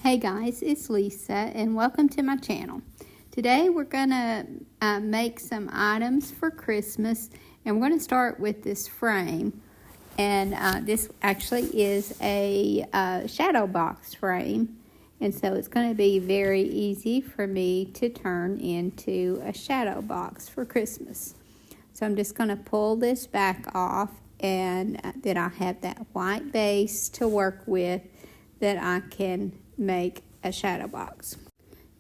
Hey guys, it's Lisa and welcome to my channel. Today we're going to make some items for Christmas, and we're going to start with this frame. And this actually is a shadow box frame, and so it's going to be very easy for me to turn into a shadow box for Christmas. So I'm just going to pull this back off, and then I have that white base to work with that I can make a shadow box.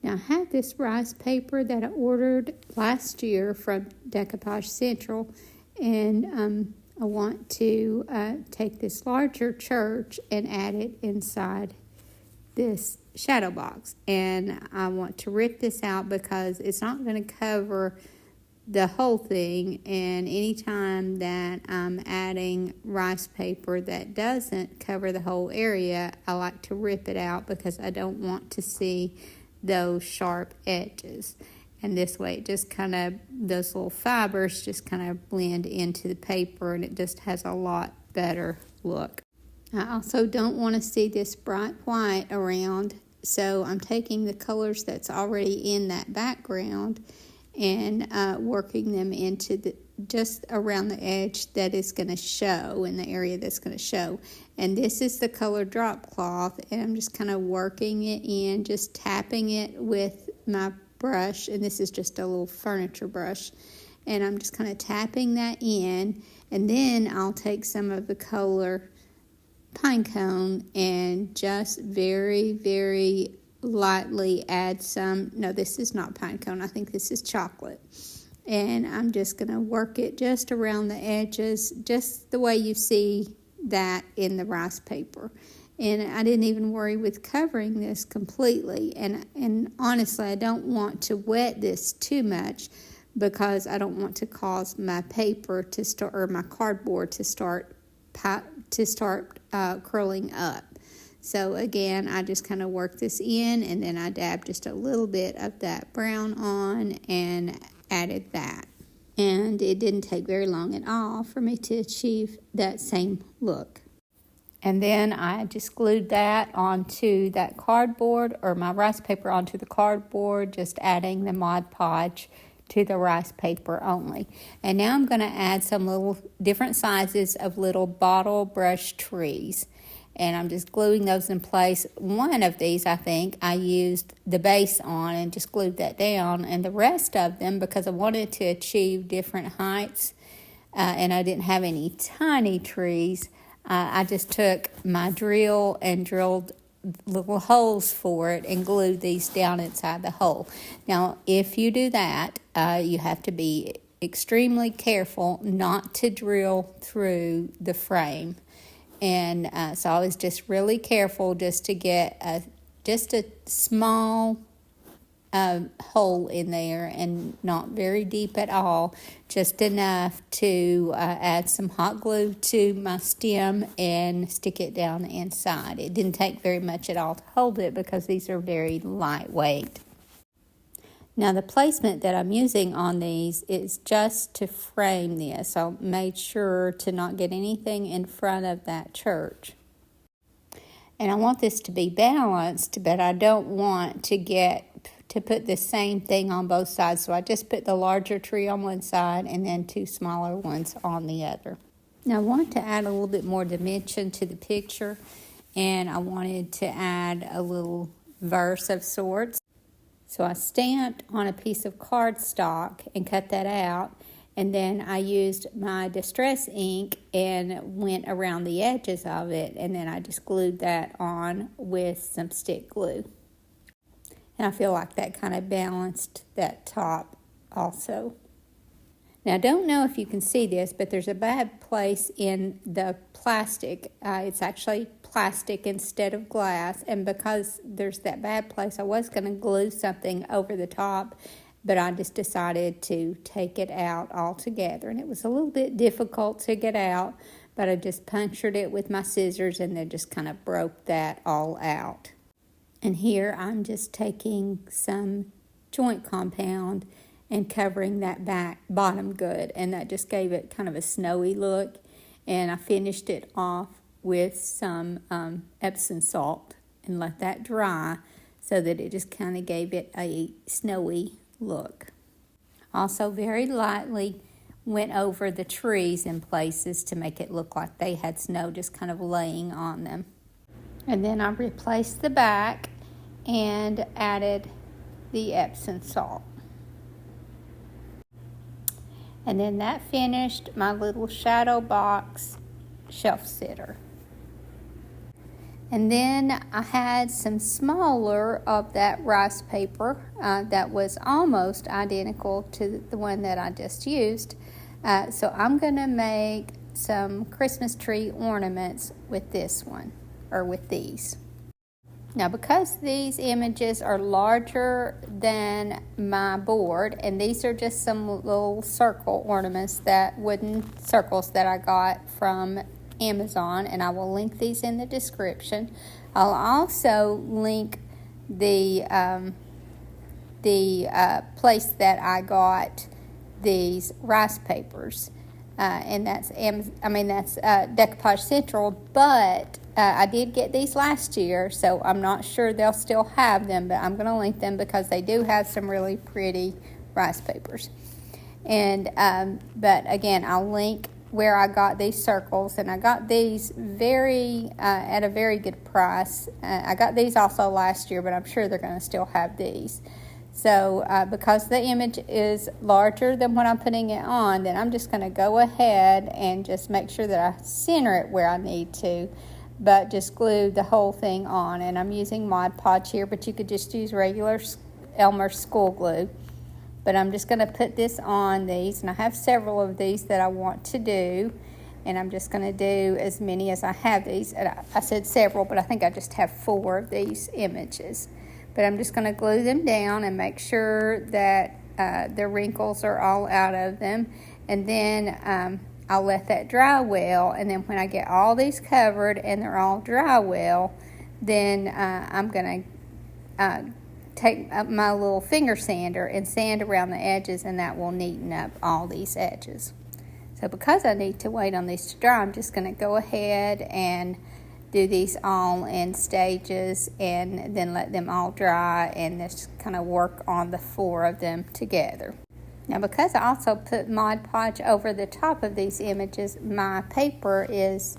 Now I have this rice paper that I ordered last year from Decoupage Central, and I want to take this larger church and add it inside this shadow box. And I want to rip this out because it's not going to cover the whole thing, and anytime that I'm adding rice paper that doesn't cover the whole area, I like to rip it out because I don't want to see those sharp edges. And this way it just kind of, those little fibers just kind of blend into the paper, and it just has a lot better look. I also don't want to see this bright white around, so I'm taking the colors that's already in that background and working them into just around the edge that is going to show, in the area that's going to show. And this is the color drop cloth, and I'm just kind of working it in, just tapping it with my brush, and this is just a little furniture brush, and I'm just kind of tapping that in, and then I'll take some of the color pine cone and just very, very lightly add some. No, this is not pine cone. I think this is chocolate. And I'm just going to work it just around the edges, just the way you see that in the rice paper. And I didn't even worry with covering this completely. And honestly, I don't want to wet this too much because I don't want to cause my paper to start, or my cardboard to start curling up. So again, I just kind of work this in, and then I dab just a little bit of that brown on and added that. And it didn't take very long at all for me to achieve that same look. And then I just glued that onto that cardboard, or my rice paper onto the cardboard, just adding the Mod Podge to the rice paper only. And now I'm going to add some little different sizes of little bottle brush trees. And I'm just gluing those in place. One of these, I think, I used the base on and just glued that down. And the rest of them, because I wanted to achieve different heights, and I didn't have any tiny trees, I just took my drill and drilled little holes for it and glued these down inside the hole. Now, if you do that, you have to be extremely careful not to drill through the frame. And so I was just really careful just to get just a small hole in there, and not very deep at all, just enough to add some hot glue to my stem and stick it down the inside. It didn't take very much at all to hold it because these are very lightweight. Now the placement that I'm using on these is just to frame this. I made sure to not get anything in front of that church. And I want this to be balanced, but I don't want to put the same thing on both sides. So I just put the larger tree on one side and then two smaller ones on the other. Now I want to add a little bit more dimension to the picture, and I wanted to add a little verse of sorts. So I stamped on a piece of cardstock and cut that out, and then I used my distress ink and went around the edges of it, and then I just glued that on with some stick glue. And I feel like that kind of balanced that top also. Now I don't know if you can see this, but there's a bad place in the plastic. It's actually plastic instead of glass, and because there's that bad place, I was going to glue something over the top, but I just decided to take it out altogether, and it was a little bit difficult to get out, but I just punctured it with my scissors and then just kind of broke that all out. And here I'm just taking some joint compound and covering that bottom good, and that just gave it kind of a snowy look. And I finished it off with some Epsom salt and let that dry so that it just kind of gave it a snowy look. Also very lightly went over the trees in places to make it look like they had snow just kind of laying on them. And then I replaced the back and added the Epsom salt. And then that finished my little shadow box shelf sitter. And then I had some smaller of that rice paper that was almost identical to the one that I just used. So I'm going to make some Christmas tree ornaments with this one, or with these. Now, because these images are larger than my board, and these are just some little circle ornaments, wooden circles that I got from Amazon, and I will link these in the description. I'll also link the place that I got these rice papers, and that's Decoupage Central, but I did get these last year, so I'm not sure they'll still have them, but I'm going to link them because they do have some really pretty rice papers. And but again, I'll link where I got these circles, and I got these at a very good price. I got these also last year, but I'm sure they're going to still have these. So because the image is larger than what I'm putting it on, then I'm just going to go ahead and just make sure that I center it where I need to, but just glue the whole thing on. And I'm using Mod Podge here, but you could just use regular Elmer school glue. But I'm just going to put this on these, and I have several of these that I want to do, and I'm just going to do as many as I have these. And I said several, but I think I just have 4 of these images. But I'm just going to glue them down and make sure that the wrinkles are all out of them, and then I'll let that dry well. And then when I get all these covered and they're all dry well, then I'm going to take my little finger sander and sand around the edges, and that will neaten up all these edges. So because I need to wait on these to dry, I'm just going to go ahead and do these all in stages and then let them all dry and just kind of work on the 4 of them together. Now, because I also put Mod Podge over the top of these images, my paper is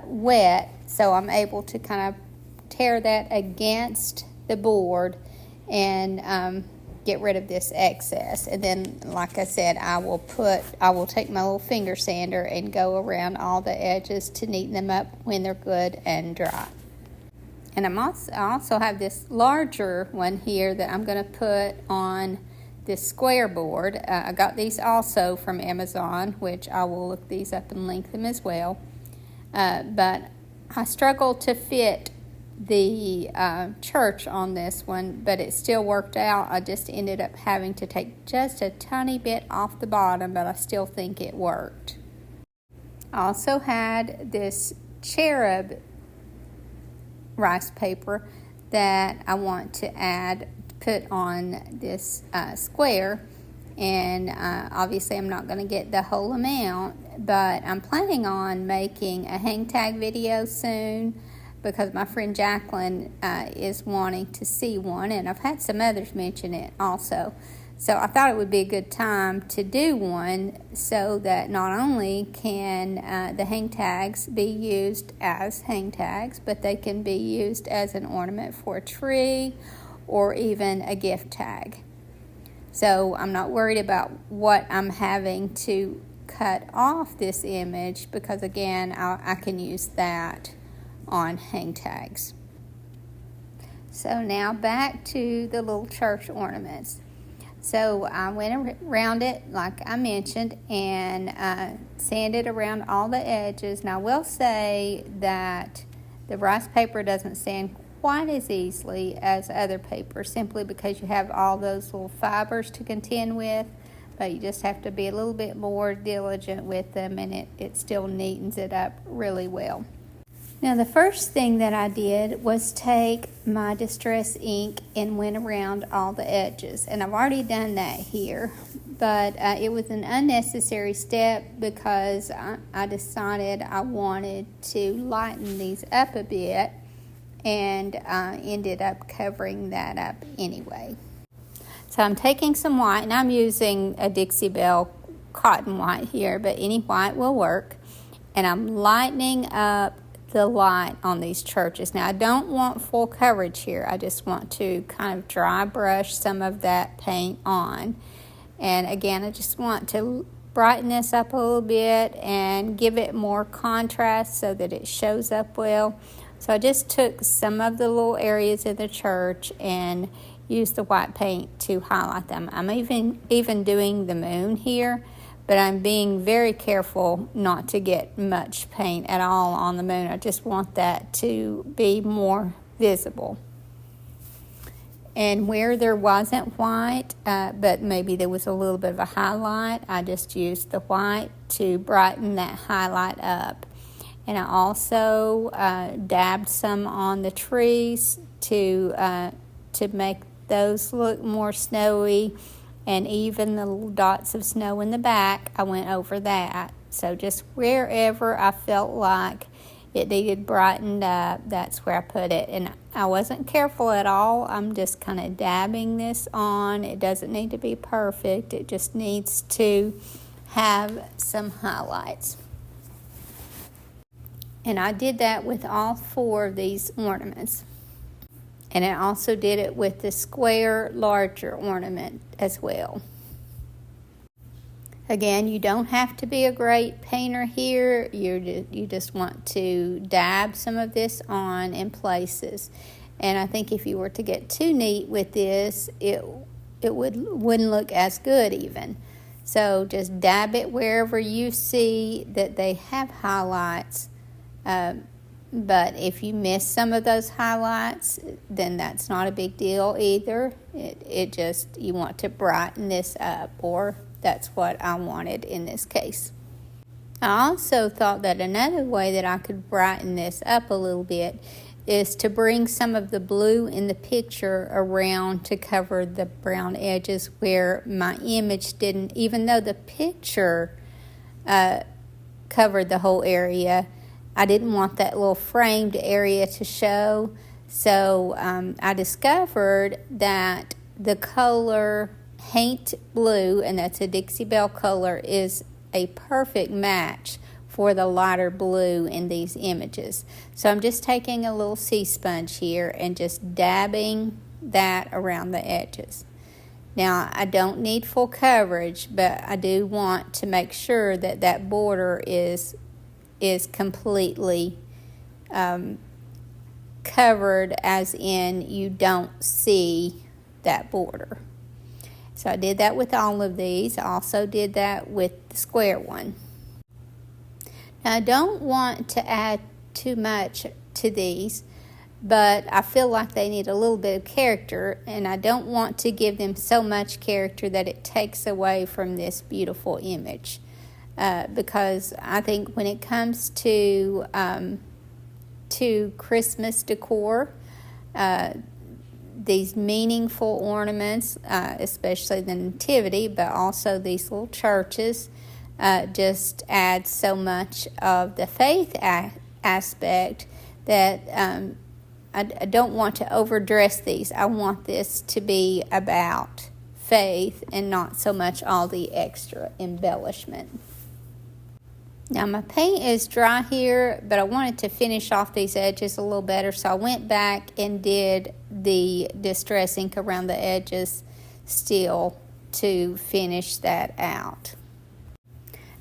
wet, so I'm able to kind of tear that against the board and get rid of this excess. And then, like I said, I will take my little finger sander and go around all the edges to neaten them up when they're good and dry. And I also have this larger one here that I'm going to put on this square board. I got these also from Amazon, which I will look these up and link them as well. But I struggled to fit the church on this one, but it still worked out. I just ended up having to take just a tiny bit off the bottom, but I still think it worked. I also had this Cherub rice paper that I want to put on this square, and obviously I'm not going to get the whole amount, but I'm planning on making a hang tag video soon, because my friend Jacqueline is wanting to see one, and I've had some others mention it also. So I thought it would be a good time to do one so that not only can the hang tags be used as hang tags, but they can be used as an ornament for a tree or even a gift tag. So I'm not worried about what I'm having to cut off this image, because again, I can use that on hang tags. So now back to the little church ornaments. So I went around it like I mentioned and sanded around all the edges. Now I will say that the rice paper doesn't sand quite as easily as other paper, simply because you have all those little fibers to contend with, but you just have to be a little bit more diligent with them, and it still neatens it up really well. Now, the first thing that I did was take my distress ink and went around all the edges. And I've already done that here, but it was an unnecessary step because I decided I wanted to lighten these up a bit and ended up covering that up anyway. So I'm taking some white, and I'm using a Dixie Belle cotton white here, but any white will work. And I'm lightening up the light on these churches. Now, I don't want full coverage here. I just want to kind of dry brush some of that paint on. And again, I just want to brighten this up a little bit and give it more contrast so that it shows up well. So I just took some of the little areas in the church and used the white paint to highlight them. I'm even doing the moon here, but I'm being very careful not to get much paint at all on the moon. I just want that to be more visible. And where there wasn't white, but maybe there was a little bit of a highlight, I just used the white to brighten that highlight up. And I also dabbed some on the trees to make those look more snowy. And even the little dots of snow in the back, I went over that. So just wherever I felt like it needed brightened up, that's where I put it. And I wasn't careful at all. I'm just kind of dabbing this on. It doesn't need to be perfect. It just needs to have some highlights. And I did that with all 4 of these ornaments. And I also did it with the square, larger ornament as well. Again, you don't have to be a great painter here. You just want to dab some of this on in places. And I think if you were to get too neat with this, it wouldn't look as good even. So just dab it wherever you see that they have highlights. But if you miss some of those highlights, then that's not a big deal either. It just, you want to brighten this up, or that's what I wanted in this case. I also thought that another way that I could brighten this up a little bit is to bring some of the blue in the picture around to cover the brown edges where my image didn't, even though the picture covered the whole area, I didn't want that little framed area to show. So I discovered that the color Paint Blue, and that's a Dixie Belle color, is a perfect match for the lighter blue in these images. So I'm just taking a little sea sponge here and just dabbing that around the edges. Now, I don't need full coverage, but I do want to make sure that that border is completely covered, as in you don't see that border. So I did that with all of these. I also did that with the square one. Now, I don't want to add too much to these, but I feel like they need a little bit of character, and I don't want to give them so much character that it takes away from this beautiful image. Because I think when it comes to Christmas decor, these meaningful ornaments, especially the nativity, but also these little churches, just add so much of the faith aspect that I don't want to overdress these. I want this to be about faith and not so much all the extra embellishment. Now my paint is dry here, but I wanted to finish off these edges a little better, so I went back and did the distress ink around the edges still to finish that out.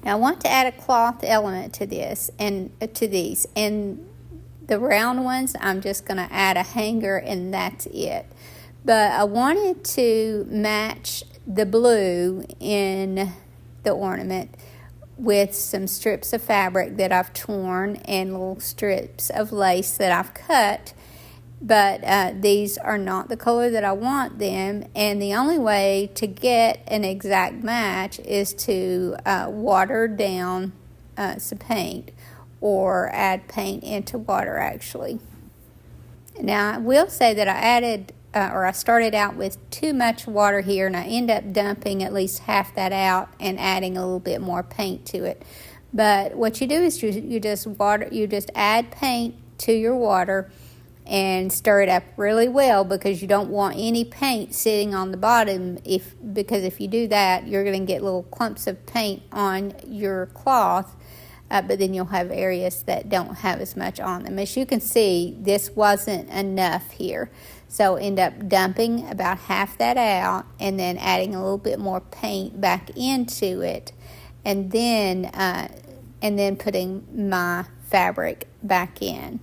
Now I want to add a cloth element to this and to these, and the round ones I'm just going to add a hanger and that's it. But I wanted to match the blue in the ornament with some strips of fabric that I've torn and little strips of lace that I've cut, but these are not the color that I want them, and the only way to get an exact match is to water down some paint or add paint into water actually. Now I will say that I added I started out with too much water here, and I end up dumping at least half that out and adding a little bit more paint to it. But what you do is you just add paint to your water, and stir it up really well, because you don't want any paint sitting on the bottom, because if you do that, you're going to get little clumps of paint on your cloth, but then you'll have areas that don't have as much on them. As you can see, this wasn't enough here, so end up dumping about half that out and then adding a little bit more paint back into it, and then putting my fabric back in.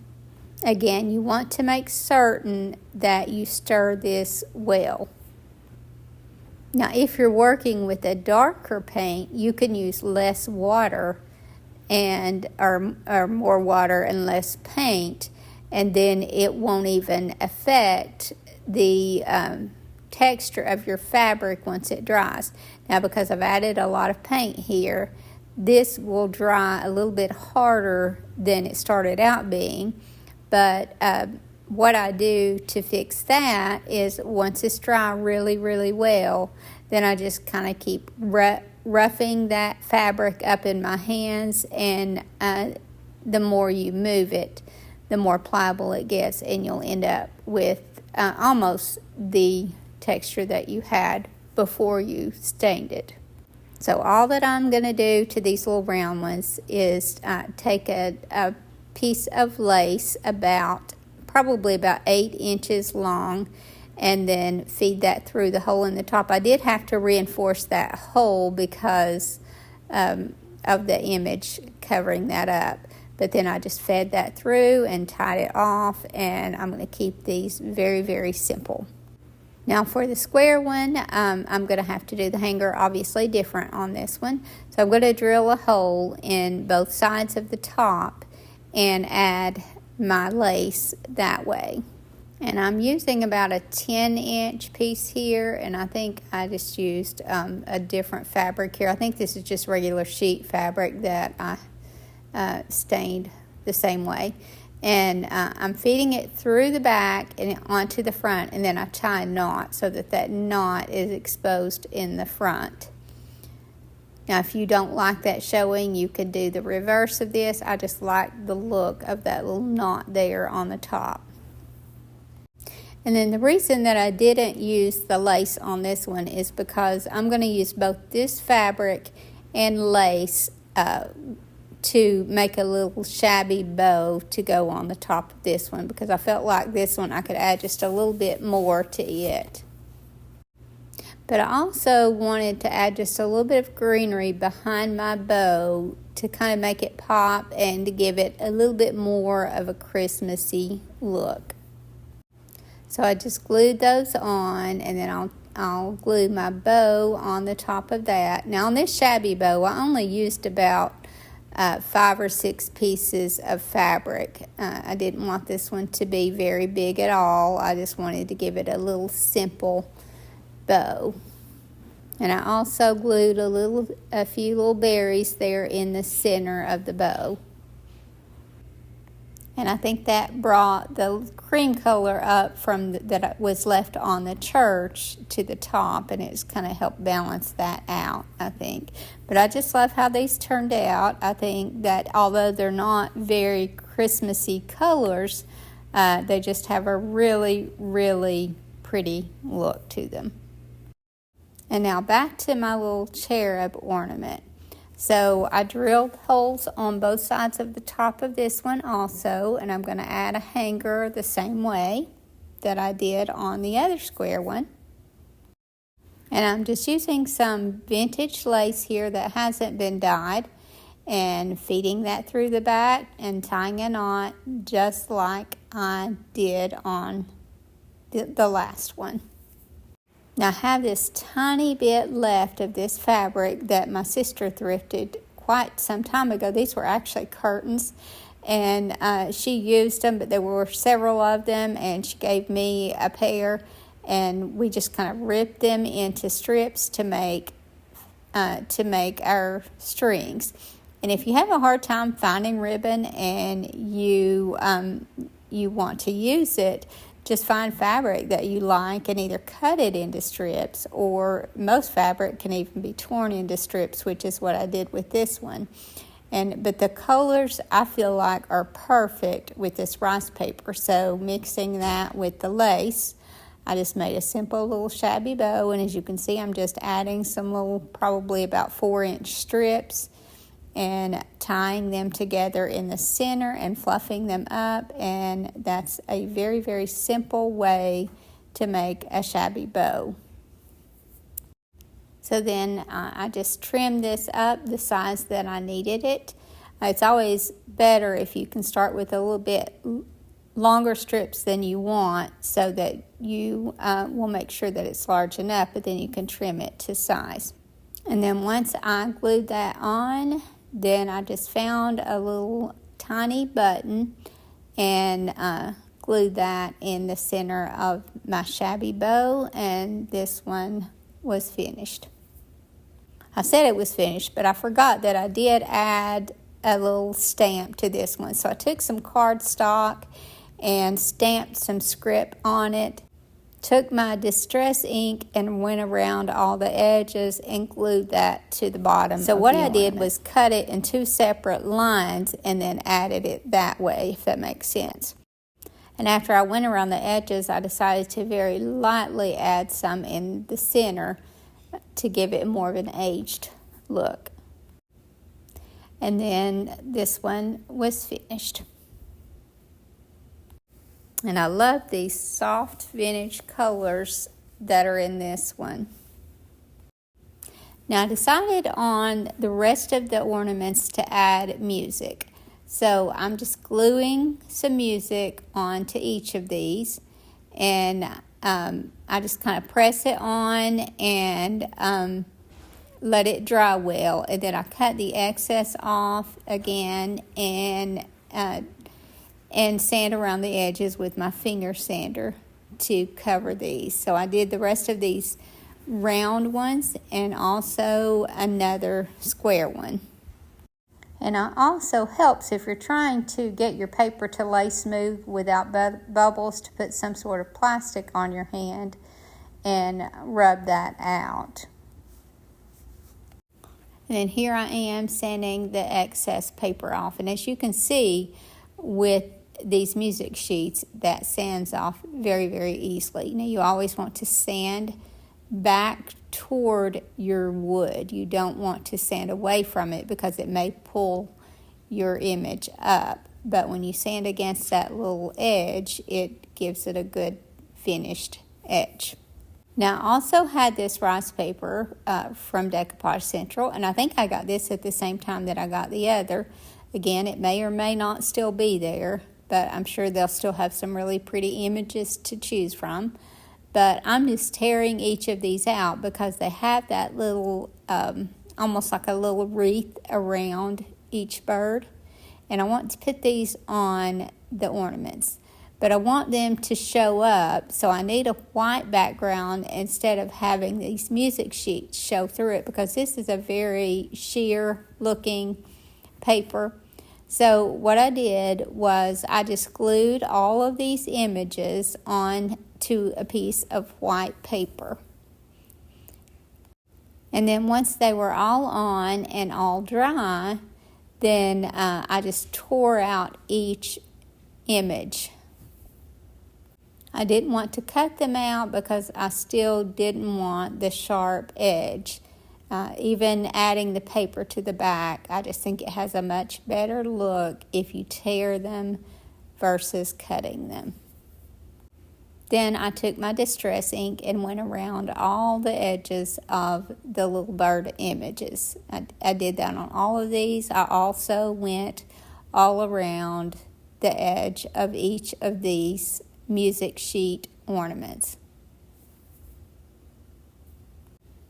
Again, you want to make certain that you stir this well. Now, if you're working with a darker paint, you can use less water or more water and less paint, and then it won't even affect the texture of your fabric once it dries. Now, because I've added a lot of paint here, this will dry a little bit harder than it started out being. But what I do to fix that is, once it's dry really, really well, then I just kind of keep roughing that fabric up in my hands, and the more you move it, the more pliable it gets, and you'll end up with almost the texture that you had before you stained it. So all that I'm going to do to these little round ones is take a piece of lace probably about 8 inches long, and then feed that through the hole in the top. I did have to reinforce that hole because of the image covering that up, but then I just fed that through and tied it off, and I'm going to keep these very, very simple. Now for the square one, I'm going to have to do the hanger obviously different on this one. So I'm going to drill a hole in both sides of the top and add my lace that way. And I'm using about a 10-inch piece here, and I think I just used a different fabric here. I think this is just regular sheet fabric that I stained the same way. And I'm feeding it through the back and onto the front, and then I tie a knot so that knot is exposed in the front. Now, if you don't like that showing, you could do the reverse of this. I just like the look of that little knot there on the top. And then the reason that I didn't use the lace on this one is because I'm going to use both this fabric and lace to make a little shabby bow to go on the top of this one, because I felt like this one I could add just a little bit more to it. But I also wanted to add just a little bit of greenery behind my bow to kind of make it pop and to give it a little bit more of a Christmassy look. So I just glued those on, and then I'll glue my bow on the top of that. Now on this shabby bow, I only used about 5 or 6 pieces of fabric. I didn't want this one to be very big at all. I just wanted to give it a little simple bow. And I also glued a few little berries there in the center of the bow. And I think that brought the cream color up from that was left on the church to the top, and it's kind of helped balance that out, I think. But I just love how these turned out. I think that although they're not very Christmassy colors, they just have a really, really pretty look to them. And now back to my little cherub ornament. So I drilled holes on both sides of the top of this one also, and I'm going to add a hanger the same way that I did on the other square one. And I'm just using some vintage lace here that hasn't been dyed, and feeding that through the back and tying a knot just like I did on the last one. Now I have this tiny bit left of this fabric that my sister thrifted quite some time ago. These were actually curtains, and she used them, but there were several of them, and she gave me a pair, and we just kind of ripped them into strips to make our strings. And if you have a hard time finding ribbon and you want to use it, just find fabric that you like and either cut it into strips, or most fabric can even be torn into strips, which is what I did with this one. But the colors I feel like are perfect with this rice paper. So mixing that with the lace, I just made a simple little shabby bow, and as you can see, I'm just adding some little, probably about 4-inch strips, and tying them together in the center and fluffing them up. And that's a very, very simple way to make a shabby bow. So then I just trimmed this up the size that I needed it. It's always better if you can start with a little bit longer strips than you want, so that you will make sure that it's large enough, but then you can trim it to size. And then once I glued that on, then I just found a little tiny button and glued that in the center of my shabby bow, and this one was finished. I said it was finished, but I forgot that I did add a little stamp to this one. So I took some cardstock and stamped some script on it, took my distress ink and went around all the edges and glued that to the bottom. So what I did was cut it in 2 separate lines and then added it that way, if that makes sense. And after I went around the edges, I decided to very lightly add some in the center to give it more of an aged look. And then this one was finished. And I love these soft vintage colors that are in this one. Now I decided on the rest of the ornaments to add music. So I'm just gluing some music onto each of these, and I just kind of press it on and let it dry well, and then I cut the excess off again and sand around the edges with my finger sander to cover these. So I did the rest of these round ones and also another square one. And it also helps if you're trying to get your paper to lay smooth without bubbles, to put some sort of plastic on your hand and rub that out. And then here I am sanding the excess paper off. And as you can see with these music sheets, that sands off very, very easily. Now you always want to sand back toward your wood. You don't want to sand away from it because it may pull your image up. But when you sand against that little edge, it gives it a good finished edge. Now I also had this rice paper from Decoupage Central, and I think I got this at the same time that I got the other. Again, it may or may not still be there, but I'm sure they'll still have some really pretty images to choose from. But I'm just tearing each of these out because they have that little, almost like a little wreath around each bird. And I want to put these on the ornaments. But I want them to show up, so I need a white background instead of having these music sheets show through it, because this is a very sheer looking paper. So what I did was I just glued all of these images on to a piece of white paper. And then once they were all on and all dry, then I just tore out each image. I didn't want to cut them out because I still didn't want the sharp edge. Even adding the paper to the back, I just think it has a much better look if you tear them versus cutting them. Then I took my distress ink and went around all the edges of the little bird images. I did that on all of these. I also went all around the edge of each of these music sheet ornaments.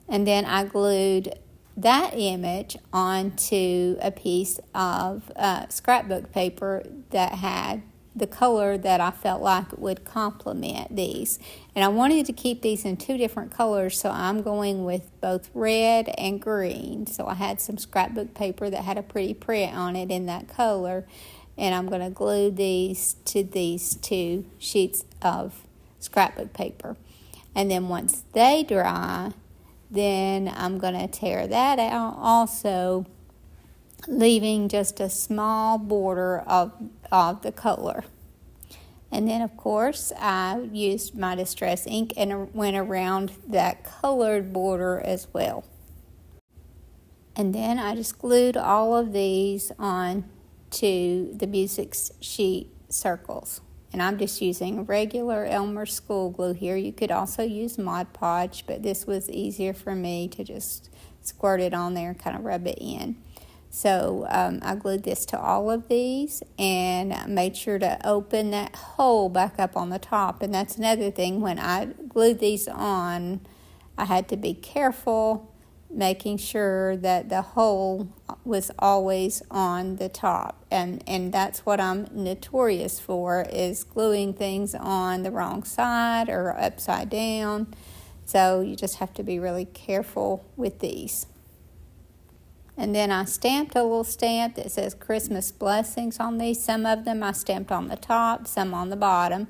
And then I glued that image onto a piece of scrapbook paper that had the color that I felt like would complement these. And I wanted to keep these in 2 different colors, so I'm going with both red and green. So I had some scrapbook paper that had a pretty print on it in that color, and I'm going to glue these to these 2 sheets of scrapbook paper. And then once they dry, then I'm going to tear that out also leaving just a small border of the color. And then, of course, I used my Distress ink and went around that colored border as well. And then I just glued all of these on to the music sheet circles. And I'm just using regular Elmer's school glue here. You could also use Mod Podge, but this was easier for me to just squirt it on there and kind of rub it in. So I glued this to all of these and made sure to open that hole back up on the top. And that's another thing, when I glued these on, I had to be careful making sure that the hole was always on the top. And that's what I'm notorious for, is gluing things on the wrong side or upside down. So you just have to be really careful with these. And then I stamped a little stamp that says Christmas Blessings on these. Some of them I stamped on the top, some on the bottom.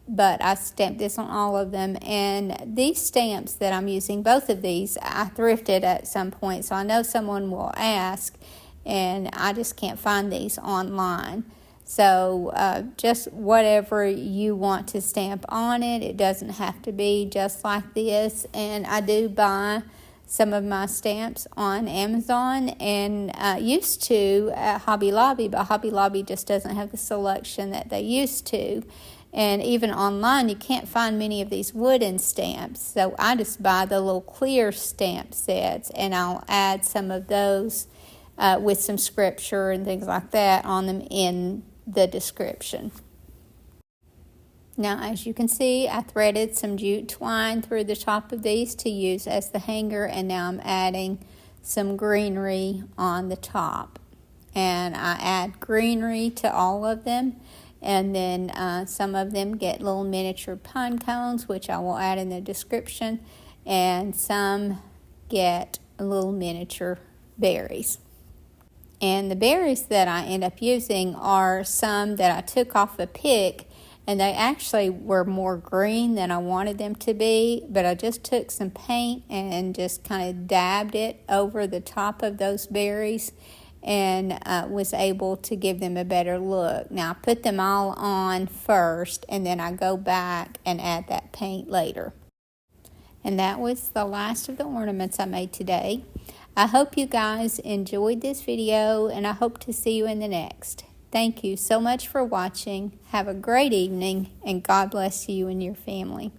But I stamped this on all of them. And these stamps that I'm using, both of these, I thrifted at some point. So I know someone will ask, and I just can't find these online. So just whatever you want to stamp on it. It doesn't have to be just like this. And I do buy some of my stamps on Amazon, and used to at Hobby Lobby, but Hobby Lobby just doesn't have the selection that they used to. And even online, you can't find many of these wooden stamps. So I just buy the little clear stamp sets, and I'll add some of those with some scripture and things like that on them in the description. Now, as you can see, I threaded some jute twine through the top of these to use as the hanger, and now I'm adding some greenery on the top. And I add greenery to all of them, and then some of them get little miniature pine cones, which I will add in the description, and some get little miniature berries. And the berries that I end up using are some that I took off a pick, and they actually were more green than I wanted them to be, but I just took some paint and just kind of dabbed it over the top of those berries, and was able to give them a better look. Now, I put them all on first, and then I go back and add that paint later. And that was the last of the ornaments I made today. I hope you guys enjoyed this video, and I hope to see you in the next. Thank you so much for watching. Have a great evening, and God bless you and your family.